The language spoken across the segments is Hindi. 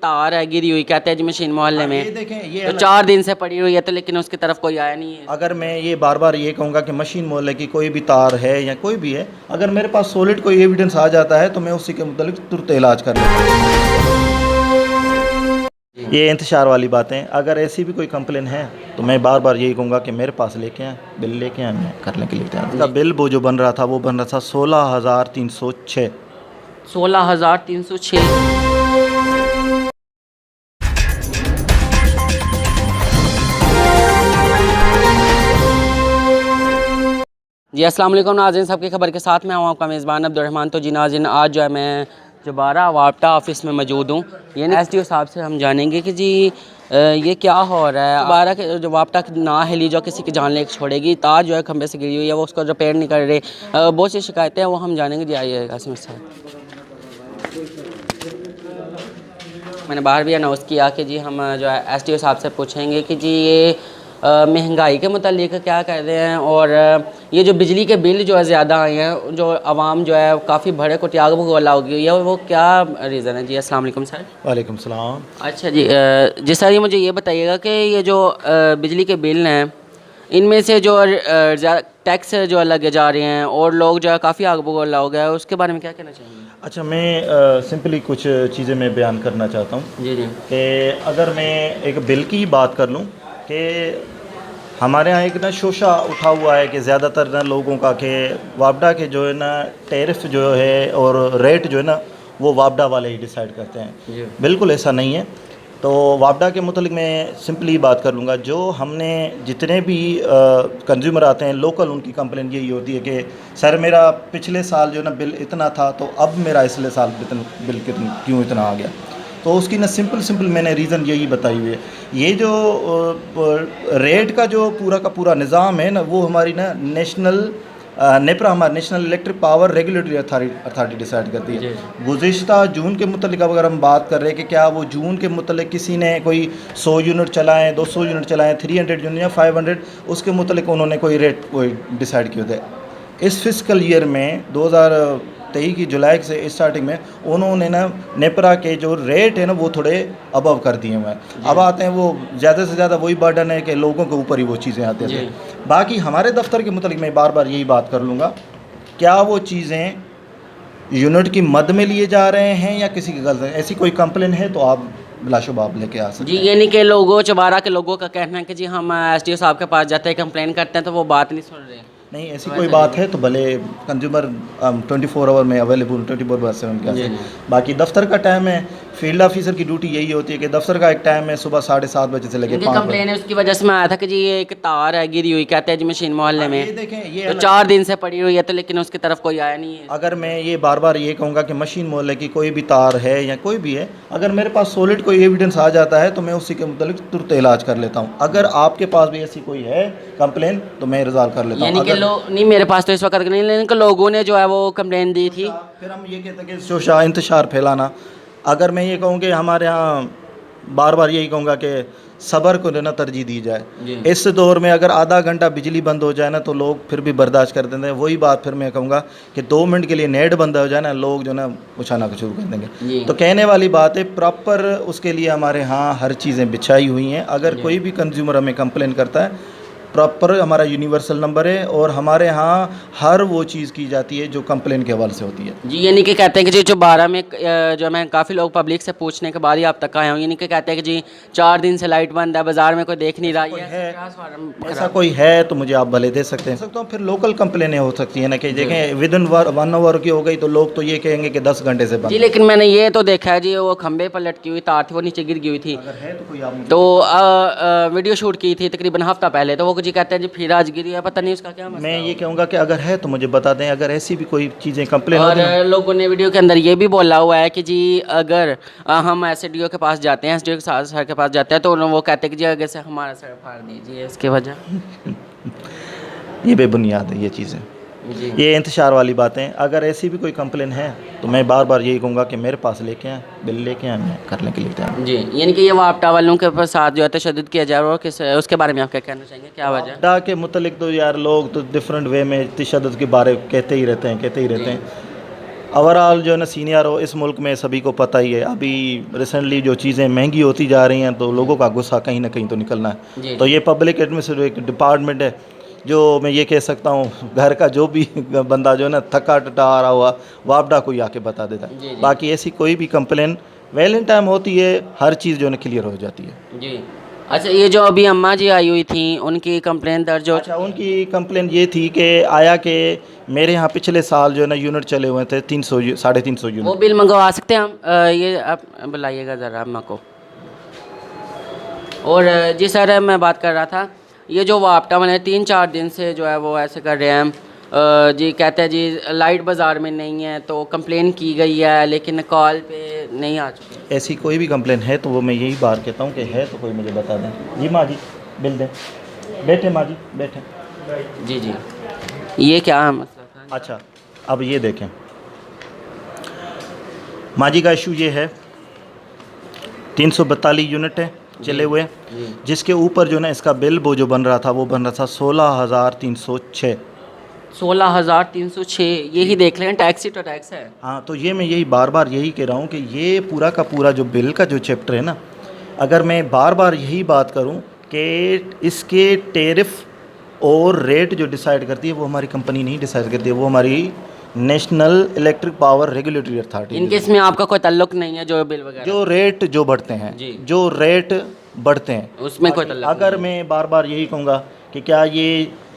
तार है गिरी हुई, कहते हैं जी मशीन मोहल्ले में, ये देखें, ये तो 4 दिन से पड़ी हुई है, तो लेकिन उसकी तरफ कोई आया नहीं है। अगर मैं ये बार बार ये कहूँगा कि मशीन मोहल्ले की कोई भी तार है या कोई भी है, अगर मेरे पास सॉलिड कोई एविडेंस आ जाता है तो मैं उसी के मुतालिक तुरंत इलाज कर लेता हूँ। ये इंतशार वाली बातें, अगर ऐसी भी कोई कंप्लेन है तो मैं बार बार यही कहूँगा कि मेरे पास लेके आए, बिल लेके आए, मैं करने के लिए तैयार हूँ। उसका बिल वो जो बन रहा था वो बन रहा था 16,306। 16,306। जी अस्सलाम वालेकुम नाज़रीन, सबकी खबर के साथ मैं हूँ आपका मेज़बान अब्दुर्रहमान। तो जी नाज़रीन, आज जो है मैं दोबारा वापटा ऑफिस में मौजूद हूँ। ये एसडीओ साहब से हम जानेंगे कि जी ये क्या हो रहा है। दोबारा के जो वापटा ना हिली जो किसी की जान लेके छोड़ेगी, तार जो है खंबे से गिरी हुई है, वो उसको रिपेयर नहीं कर रहे। बहुत सी शिकायतें हैं, वो हम जानेंगे। जी आइए कासिम साहब। मैंने बाहर भी अनाउंस किया कि जी हम जो है एसडीओ साहब से पूछेंगे कि जी ये महंगाई के मुतालिक क्या कह रहे हैं, और ये जो बिजली के बिल जो है ज़्यादा आए हैं, जो आवाम जो है काफ़ी बड़े कोटियाग भगोला हो गई है, वो क्या रीज़न है। जी अस्सलाम वालेकुम सर। वालेकुम सलाम। अच्छा जी, जी सर, ये मुझे ये बताइएगा कि ये जो बिजली के बिल हैं, इनमें से जो टैक्स जो लगे जा रहे हैं और लोग जो है काफ़ी आग भगोला हो गया है, उसके बारे में क्या कहना चाहेंगे। अच्छा, मैं सिंपली कुछ चीज़ें मैं बयान करना चाहता हूँ जी जी। कि अगर मैं एक बिल की बात कर लूँ कि हमारे यहाँ एक ना शोशा उठा हुआ है कि ज़्यादातर ना लोगों का कि वापडा के जो है ना टैरिफ जो है और रेट जो है ना वो वापडा वाले ही डिसाइड करते हैं। बिल्कुल ऐसा नहीं है। तो वापडा के मुतालिक मैं सिंपली बात कर लूँगा, जो हमने जितने भी कंज्यूमर आते हैं लोकल, उनकी कंप्लेन यही होती है कि सर मेरा पिछले साल जो है ना बिल इतना था, तो अब मेरा इसले साल बिल क्यों इतना आ गया। तो उसकी ना सिंपल मैंने रीज़न यही बताई हुई है। ये जो रेट का जो पूरा का पूरा निज़ाम है ना, वो हमारी ना नेपरा, हमारी national electric power regulatory authority decide करती है। गुज़िश्ता जून के मुतालिक अगर हम बात कर रहे हैं कि क्या वो जून के मुतालिक किसी ने कोई 100 यूनिट चलाएँ, 200 यूनिट चलाएँ, 300 यूनिट या 500, उसके मुतालिक उन्होंने कोई रेट कोई डिसाइड किए थे। इस फिस्कल ईयर में 2023 की जुलाई से स्टार्टिंग में उन्होंने ना नेपरा के जो रेट है ना वो थोड़े अबव कर दिए हुए हैं। अब आते हैं वो ज़्यादा से ज़्यादा वही बर्डन है कि लोगों के ऊपर ही वो चीज़ें आती हैं। बाकी हमारे दफ्तर के मुतालिक मैं बार बार यही बात कर लूँगा, क्या वो चीज़ें यूनिट की मद में लिए जा रहे हैं या किसी की गलत है। ऐसी कोई कंप्लेन है तो आप बिलाशुबा आप लेके आ सकते जी। हैं। यानी कि लोगों, चबारा के लोगों का कहना है कि जी हम एसडीओ साहब के पास जाते हैं, कंप्लेन करते हैं, तो वो बात नहीं सुन रहे। नहीं, ऐसी कोई बात है तो भले कंज्यूमर 24 आवर में अवेलेबल 24/7 क्या से। बाकी दफ्तर का टाइम है, फील्ड ऑफिसर की ड्यूटी यही होती है कि दफ्तर का एक टाइम है सुबह 7:30 बजे से लेकर 5 बजे। कंप्लेन है उसकी वजह से मैं आया था कि जी ये एक तार है गिरी हुई, कहते हैं जी मशीन मोहल्ले में, ये देखें, ये तो 4 दिन से पड़ी हुई है, तो लेकिन उसकी तरफ कोई आया नहीं है। अगर मैं ये बार बार ये कहूँगा कि मशीन मोहल्ले की कोई भी तार है या कोई भी है, अगर मेरे पास सॉलिड कोई एविडेंस आ जाता है तो मैं उसी के मुतालिक तुरंत इलाज कर लेता हूँ। अगर आपके पास भी ऐसी कोई है कंप्लेन तो मैं रिजॉल्व कर लेता हूँ। यानी कि नहीं, मेरे पास तो इस वक्त नहीं, लेकिन लोगों ने जो है वो कंप्लेन दी थी। फिर हम ये कहते हैं कि शोशा इंतशार फैलाना। अगर मैं ये कहूँ कि हमारे यहाँ बार बार यही कहूँगा कि सब्र को ना तरजीह दी जाए। इस दौर में अगर आधा घंटा बिजली बंद हो जाए ना तो लोग फिर भी बर्दाश्त कर देते हैं। वही बात फिर मैं कहूँगा कि 2 मिनट के लिए नेट बंद हो जाए ना, लोग जो ना उछाना शुरू कर देंगे। तो कहने वाली बात है, प्रॉपर उसके लिए हमारे यहाँ हर चीज़ें बिछाई हुई हैं। अगर कोई भी कंज्यूमर हमें कंप्लेन करता है, प्रॉपर हमारा यूनिवर्सल नंबर है और हमारे यहाँ हर वो चीज़ की जाती है जो कंप्लेन के हवाले से होती है। जी। यानी कि कहते हैं कि जी जो 12 में जो मैं काफ़ी लोग पब्लिक से पूछने के बाद ही आप तक आया हूँ, यानी कि कहते हैं कि जी 4 दिन से लाइट बंद है, बाज़ार में कोई देख नहीं रहा है। ऐसा कोई है तो मुझे आप भले दे सकते हैं। तो फिर लोकल कंप्लेनें हो सकती हैं ना कि देखें विद इन 1 आवर की हो गई तो लोग तो ये कहेंगे कि 10 घंटे से बंद। जी, लेकिन मैंने ये तो देखा है जी, वो खंबे पर लटकी हुई तार थी, वो नीचे गिर गई थी। अगर है तो कोई आप तो वीडियो शूट की थी तकरीबन हफ्ता पहले, तो वो जी कहते हैं जी फिर आज गिरी है, पता नहीं उसका क्या मसला। मैं ये कहूँगा कि अगर है तो मुझे बता दें, अगर ऐसी भी कोई चीज़ें कंप्लेन और लोगों ने वीडियो के अंदर ये भी बोला हुआ है कि जी अगर हम एसडीओ के पास जाते हैं, एसडीओ के सर के पास जाते हैं, तो वो कहते हैं कि जी आगे से हमारा सर फाड़ दीजिए। इसकी वजह ये बेबुनियाद है ये चीज़ें, ये इंतशार वाली बातें। अगर ऐसी भी कोई कंप्लेन है तो मैं बार बार यही कहूँगा कि मेरे पास लेके आए, बिल लेके आए, मैं करने के लिए तैयार हूँ। जी। यानी कि ये वापटा वालों के साथ जो है तशद्दुद किया जा रहा है, किस उसके बारे में आप क्या कहना चाहेंगे, क्या वजह। वापडा के मुतलिक तो यार लोग तो डिफरेंट वे में तशद्दुद के बारे कहते ही रहते हैं। ओवरऑल जो है ना सीनियर हो इस मुल्क में सभी को पता ही है, अभी रिसेंटली जो चीज़ें महंगी होती जा रही हैं तो लोगों का गुस्सा कहीं ना कहीं तो निकलना है। तो ये पब्लिक एडमिनिस्ट्रेटिव डिपार्टमेंट है जो मैं ये कह सकता हूँ घर का जो भी बंदा जो है ना थका टटा आ रहा हुआ वापडा को ही आके बता देता है। बाकी ऐसी कोई भी कंप्लेन वेल इन टाइम होती है, हर चीज़ जो है ना क्लियर हो जाती है। जी। अच्छा, ये जो अभी अम्मा जी आई हुई थी उनकी कंप्लेन दर्ज हो? अच्छा, उनकी कंप्लेन ये थी कि आया कि मेरे यहाँ पिछले साल जो है ना यूनिट चले हुए थे 300 350 वो यूनिट। बिल मंगवा सकते हैं हम? ये आप बुलाइएगा ज़रा अम्मा को। और जी सर, मैं बात कर रहा था, ये जो वापटा वाले 3-4 दिन से जो है वो ऐसे कर रहे हैं। जी कहते हैं जी लाइट बाज़ार में नहीं है, तो कंप्लेन की गई है लेकिन कॉल पे नहीं आ चुकी। ऐसी कोई भी कंप्लेन है तो वो मैं यही बात कहता हूँ कि है तो कोई मुझे बता दें। जी माँ जी बिल दें, बैठे माँ जी बैठे। जी जी, ये क्या मसला था? अच्छा, अब ये देखें माँ जी का इशू ये है 342 यूनिट है चले हुए, जिसके ऊपर जो ना इसका बिल वो जो बन रहा था वो बन रहा था 16,306। 16,306, यही देख लें, टैक्स ही तो टैक्स है। हाँ, तो ये मैं यही बार बार यही कह रहा हूँ कि ये पूरा का पूरा जो बिल का जो चैप्टर है ना, अगर मैं बार बार यही बात करूँ कि इसके टैरिफ और रेट जो डिसाइड करती है वो हमारी कंपनी नहीं डिसाइड करती है, वो हमारी national electric power regulatory authority. इनके इसमें आपका कोई ताल्लुक नहीं है? जो बिल वगैरह जो रेट जो बढ़ते हैं जी, जो रेट बढ़ते हैं उसमें कोई ताल्लुक अगर मैं बार बार यही कहूँगा कि क्या ये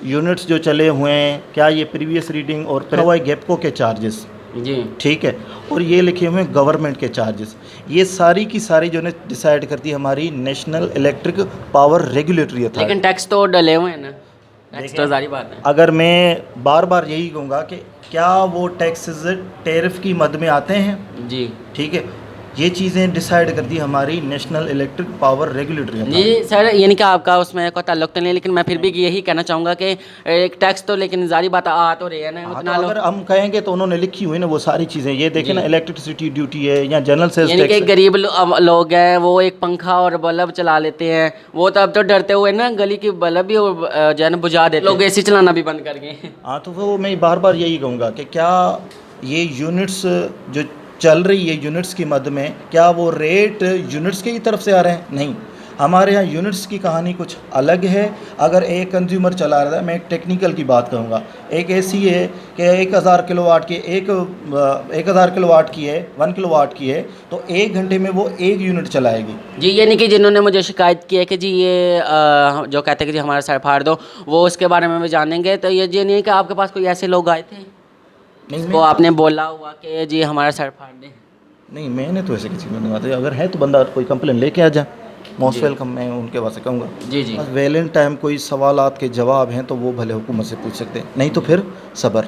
यूनिट्स जो चले हुए हैं, क्या ये प्रीवियस रीडिंग और फिर हुआ गेपको के चार्जेस, जी ठीक है, और ये लिखे हुए हैं गवर्नमेंट के चार्जेस, ये सारी की सारी जो है डिसाइड करती है हमारी national electric power regulatory authority. लेकिन टैक्स तो डले हुए हैं ना, टैक्स तो जारी बात है। अगर मैं बार बार यही कहूँगा कि क्या वो टैक्सेस टैरिफ की मद में आते हैं, जी ठीक है, ये चीज़ें डिसाइड करती है हमारी नेशनल इलेक्ट्रिक पावर रेगुलेटरी जी सर, यानी कि आपका उसमें कोई ताल्लुक तो नहीं, लेकिन मैं फिर भी यही कहना चाहूँगा कि एक टैक्स तो, लेकिन जारी बात आ तो रही है ना हाँ, उतना। तो अगर हम कहेंगे तो उन्होंने लिखी हुई ना वो सारी चीज़ें, ये देखें ना, इलेक्ट्रिसिटी ड्यूटी है या जनरल सेल्स यानी कि टैक्स। गरीब लोग हैं, वो एक पंखा और बल्ब चला लेते हैं, वो तो अब तो डरते हुए ना गली की बल्ब भी जो है ना बुझा देते, लोग एसी चलाना भी बंद कर गए। हाँ, तो वो मैं बार बार यही कहूँगा कि क्या ये यूनिट्स जो चल रही है यूनिट्स की मद में, क्या वो रेट यूनिट्स की तरफ से आ रहे हैं? नहीं, हमारे यहाँ यूनिट्स की कहानी कुछ अलग है। अगर एक कंज्यूमर चला रहा है, मैं एक टेक्निकल की बात करूँगा, एक ऐसी है कि 1000 किलोवाट की 1000 किलोवाट की है, 1 किलोवाट की है, तो 1 घंटे में वो 1 यूनिट चलाएगी। जी, यानी कि जिन्होंने मुझे शिकायत की है कि जी ये जो कहते हैं कि जी हमारा सर फाड़ दो, वो उसके बारे में भी जानेंगे। तो ये नहीं कि आपके पास कोई ऐसे लोग आए थे वो आपने बोला हुआ कि जी हमारा सर फाड़ दें? नहीं, मैंने तो ऐसे किसी को नहीं बात है। अगर है तो बंदा कोई कंप्लेन लेके आ जा, मोस्ट वेलकम, मैं उनके पास से कहूँगा। जी जी, बस वेल टाइम कोई सवालात के जवाब हैं तो वो भले हुकूमत से पूछ सकते हैं, नहीं तो फिर सब्र।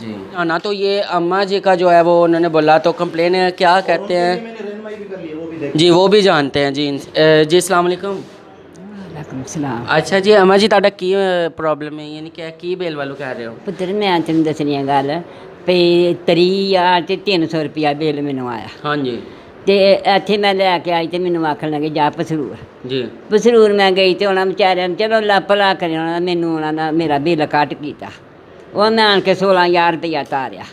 जी ना, तो ये अम्मा जी का जो है वो उन्होंने बोला, तो कंप्लेन क्या कहते हैं जी वो भी जानते हैं जी। जी अस्सलाम वालेकुम। सलाम। अच्छा जी, अम्मा जी ਤੁਹਾਡਾ ਕੀ ਪ੍ਰੋਬਲਮ ਹੈ, ਯਾਨੀ ਕਿ ਕੀ ਬਿੱਲ ਵਾਲੂ ਕਹਿ ਰਹੇ ਹੋ? ਪੁੱਤਰ ਮੈਂ ਤੈਨੂੰ ਦੱਸਣੀ ਆ ਗੱਲ ਵੀ 30,000 ਤੇ 300 ਰੁਪਿਆ ਬਿੱਲ ਮੈਨੂੰ ਆਇਆ ਹਾਂਜੀ ਤੇ ਇੱਥੇ ਮੈਂ ਲੈ ਕੇ ਆਈ ਤੇ ਮੈਨੂੰ ਆਖਣ ਲੱਗੇ ਜਾ ਪਸਰੂਰ। ਜੀ ਪਸਰੂਰ ਮੈਂ ਗਈ ਤੇ ਉਹਨਾਂ ਵਿਚਾਰਿਆਂ ਨੇ ਚਲੋ ਭਲਾ ਕਰਿਆ, ਉਹਨਾਂ ਮੈਨੂੰ ਉਹਨਾਂ ਦਾ ਮੇਰਾ ਬਿੱਲ ਕੱਟ ਕੀਤਾ। ਉਹ ਮੈਂ ਆਣ ਕੇ 16,000 ਰੁਪਇਆ ਤਾਰਿਆ।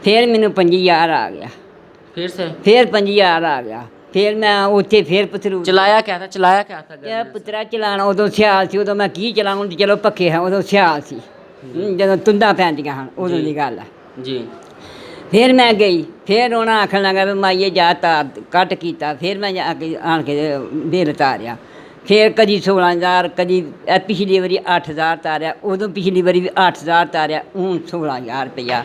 ਫਿਰ ਮੈਨੂੰ 5,000 ਆ ਗਿਆ, फिर से ਫਿਰ 5,000 ਆ ਗਿਆ, ਫਿਰ ਮੈਂ ਉੱਥੇ ਫਿਰ ਪਸਰੂਰ चलाया क्या था, चलाया क्या था ਇਹ ਪੁੱਤਰਾ ਚਲਾਉਣਾ ਉਦੋਂ ਸਿਆਲ ਸੀ, ਉਦੋਂ ਮੈਂ ਕੀ ਚਲਾਉਣ, ਚਲੋ ਪੱਖੇ ਹਾਂ, ਉਦੋਂ ਸਿਆਲ ਸੀ, ਜਦੋਂ ਤੁੰਦਾਂ ਪੈਂਦੀਆਂ ਹਨ ਉਦੋਂ ਦੀ ਗੱਲ ਹੈ। जी ਫਿਰ ਮੈਂ ਗਈ, ਫਿਰ ਉਹਨਾਂ ਆਖਣ ਲੱਗਾ ਵੀ ਮਾਈਏ ਜਾ ਤਾਰ ਕੱਟ ਕੀਤਾ। ਫਿਰ ਮੈਂ ਜਾ ਕੇ ਆਣ ਕੇ ਬਿੱਲ ਤਾਰਿਆ, ਫਿਰ ਕਦੀ 16,000, ਕਦੀ ਪਿਛਲੀ ਵਾਰੀ 8,000 ਤਾਰਿਆ, ਉਦੋਂ ਪਿਛਲੀ ਵਾਰੀ ਵੀ 8,000 ਤਾਰਿਆ, ਹੁਣ 16,000 ਰੁਪਇਆ।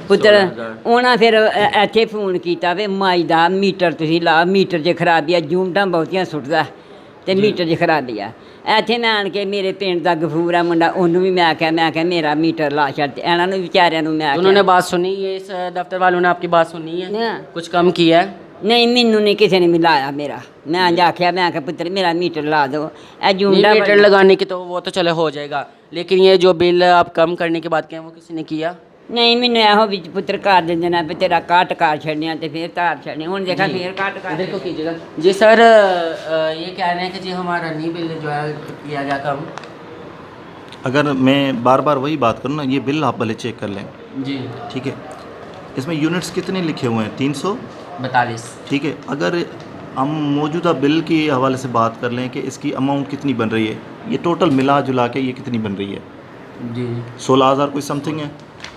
ਪੁੱਤਰ 16,000 ਉਹਨਾਂ ਫਿਰ ਇੱਥੇ ਫੋਨ ਕੀਤਾ ਵੀ ਮਾਈ ਦਾ ਮੀਟਰ ਤੁਸੀਂ ਲਾ, ਮੀਟਰ 'ਚ ਖਰਾਬੀ ਆ, ਜੂਮਟਾਂ ਬਹੁਤੀਆਂ ਸੁੱਟਦਾ ਤੇ ਮੀਟਰ 'ਚ ਖਰਾਬੀ ਆ। ਇੱਥੇ ਮੈਂ ਆਣ ਕੇ ਮੇਰੇ ਪਿੰਡ ਦਾ ਗਫੂਰ ਆ ਮੁੰਡਾ, ਉਹਨੂੰ ਵੀ ਮੈਂ ਕਿਹਾ ਮੇਰਾ ਮੀਟਰ ਲਾ ਛੱਡ। ਤੇ ਇਹਨਾਂ ਨੂੰ ਵਿਚਾਰਿਆਂ ਨੂੰ ਮੈਂ उन्होंने बात सुनी, ये इस दफ्तर वालों ने आपकी बात सुनी है? ना। कुछ कम किया है? ਨਹੀਂ ਮੈਨੂੰ ਨਹੀਂ ਕਿਸੇ ਨੇ ਮਿਲਾਇਆ ਮੇਰਾ। ਮੈਂ ਅੱਜ ਆਖਿਆ, ਮੈਂ ਕਿਹਾ ਪੁੱਤਰ ਮੇਰਾ ਮੀਟਰ ਲਾ ਦਿਓ। ਇਹ नहीं, ਜੂਮਟਾ मीटर लगाने की तो वो तो चले हो जाएगा, लेकिन ये जो बिल आप कम करने की बात कहें वो किसी ने किया? ਨਹੀਂ ਮੈਨੂੰ ਇਹੋ ਵਿੱਚ ਪੁੱਤਰ ਕਰ ਦਿੰਦੇ ਨਾ ਵੀ ਤੇਰਾ ਕੱਟ ਕਰ ਛੱਡਿਆ ਤੇ ਫਿਰ ਤਾਰ ਛੱਡਣੀ। ਹੁਣ ਦੇਖਾ ਫਿਰ ਕੱਟ ਕਰ इधर को कीजिएगा जी सर। ये कह रहे हैं कि जी हमारा नहीं बिल जो है किया गया कम। अगर मैं बार बार वही बात करूँ ना, ये बिल आप भले चेक कर लें, जी ठीक है, इसमें यूनिट्स कितने लिखे हुए हैं? 42। ठीक है, अगर हम मौजूदा बिल के हवाले से बात कर लें कि इसकी अमाउंट कितनी बन रही है, ये टोटल मिला जुला के ये कितनी बन रही है? जी 16,000 कोई समथिंग है।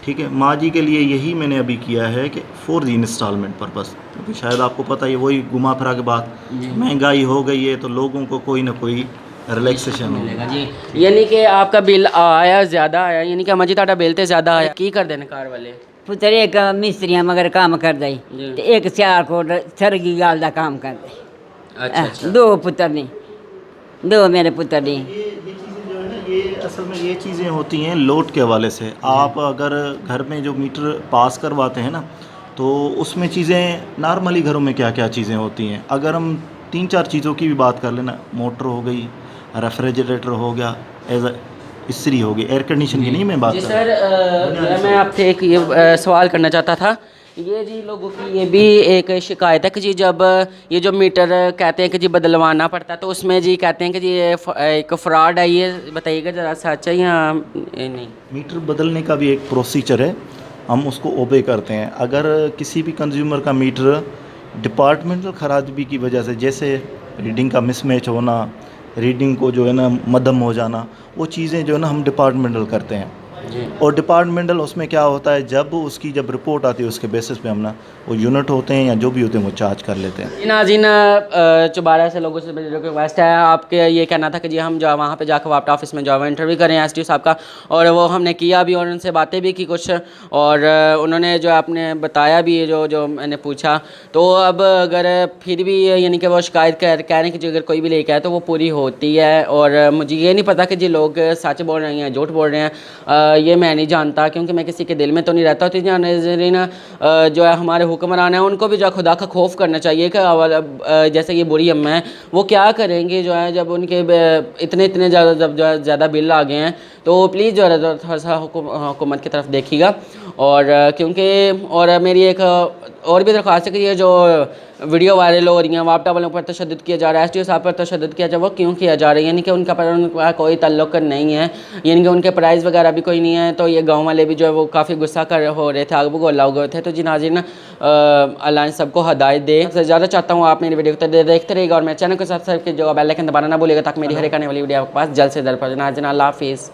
ठीक है, माँ जी के लिए यही मैंने अभी किया है कि 4 इंस्टॉलमेंट पर्पस, क्योंकि शायद आपको पता है वही घुमा फिरा के बात, जी। महंगाई हो गई है तो लोगों को कोई ना कोई रिलैक्सेशन मिलेगा जी। यानी कि आपका बिल आया ज़्यादा आया, यानी कि अम्मा जी ਤੁਹਾਡਾ ਬਿੱਲ ਤੇ ਜ਼ਿਆਦਾ ਆਇਆ, ਕੀ ਕਰਦੇ ਨੇ ਘਰ ਵਾਲੇ? ਪੁੱਤਰ ਇੱਕ ਮਿਸਤਰੀਆਂ ਮਗਰ ਕੰਮ ਕਰਦਾ ਈ ਜੀ। ਤੇ ਇੱਕ ਸਿਆਲਕੋਟ ਸਰਗੀ ਗਾਲ ਦਾ ਕੰਮ ਕਰਦਾ ਈ। अच्छा अच्छा। ਦੋ ਪੁੱਤਰ ਨੇ, ਦੋ ਮੇਰੇ ਪੁੱਤਰ ਨੇ। ये चीज़ें जो है ना, ये असल में ये चीज़ें होती हैं लोड के हवाले से। आप अगर घर में जो मीटर पास करवाते हैं ना, तो उसमें चीज़ें नॉर्मली घरों में क्या क्या चीज़ें होती हैं, अगर हम 3-4 चीज़ों की भी बात कर लेना, मोटर हो गई, रेफ्रिजरेटर हो गया, एज इस्त्री हो गई, एयर कंडीशन की नहीं मैं बात जी कर सर, रहा हूँ। मैं आपसे एक ये सवाल करना चाहता था। ये जी लोगों की ये भी एक शिकायत है कि जी जब ये जो मीटर कहते हैं कि जी बदलवाना पड़ता है, तो उसमें जी कहते हैं कि जी ये एक फ्रॉड है, ये बताइएगा ज़रा सच है या नहीं? मीटर बदलने का भी एक प्रोसीजर है, हम उसको ओबे करते हैं। अगर किसी भी कंज्यूमर का मीटर डिपार्टमेंटल खराबी की वजह से, जैसे रीडिंग का मिसमैच होना, रीडिंग को जो है ना मद्धम हो जाना, वो चीज़ें जो है ना हम डिपार्टमेंटल करते हैं। जी और डिपार्टमेंटल उसमें क्या होता है, जब रिपोर्ट आती है उसके बेसिस पे हम ना वो यूनिट होते हैं या जो भी होते हैं वो चार्ज कर लेते हैं। जी नाज़रीन, दोबारा से लोगों से मेरी रिक्वेस्ट है, आपके ये कहना था कि जी हम जो वहाँ पे जाकर वापटा ऑफिस में जो है इंटरव्यू करें एसडीओ साहब का, और वो हमने किया भी और उनसे बातें भी की कुछ, और उन्होंने जो आपने बताया भी जो जो मैंने पूछा। तो अब अगर फिर भी यानी कि वो शिकायत कह रहे हैं कि जी अगर कोई भी लेके आए तो वो पूरी होती है, और मुझे ये नहीं पता कि जी लोग सच बोल रहे हैं या झूठ बोल रहे हैं, ये मैं नहीं जानता, क्योंकि मैं किसी के दिल में तो नहीं रहता। तो नाज़रीन, जो है हमारे हुक्मरान हैं उनको भी जो है खुदा का खौफ करना चाहिए कि जैसे ये बुरी अम्मा है वो क्या करेंगे जो है जब उनके इतने इतने ज़्यादा जब जो है ज़्यादा बिल आ गए हैं। तो प्लीज़ जो है थोड़ा सा हुकूमत की तरफ देखिएगा, और क्योंकि और मेरी एक और भी दरख्वास्त है कि ये जो वीडियो वायरल हो रही हैं, वापटा वालों पर तशद्दुद किया जा रहा है, एसडीओ साहब पर तशद्दुद किया जा, वो क्यों किया जा रहा है? यानी कि उनका कोई ताल्लुक नहीं है, यानी कि उनके प्राइस वगैरह भी कोई नहीं है। तो ये गांव वाले भी जो है वो काफ़ी गुस्सा कर हो रहे थे, आग बगोला हो गए थे। तो जी नाज़रीन, अल्लाह सबको हदायत दे। सबसे ज़्यादा चाहता हूँ आप मेरी वीडियो को देखते रहिएगा, और मेरे चैनल को सब्सक्राइब कीजिएगा, बेल आइकन दबाना ना भूलिएगा, ताकि मेरी हर एक आने वाली वीडियो आपके पास जल्द से जल्द पहुँचे। नाज़रीन, अल्लाह हाफिज़।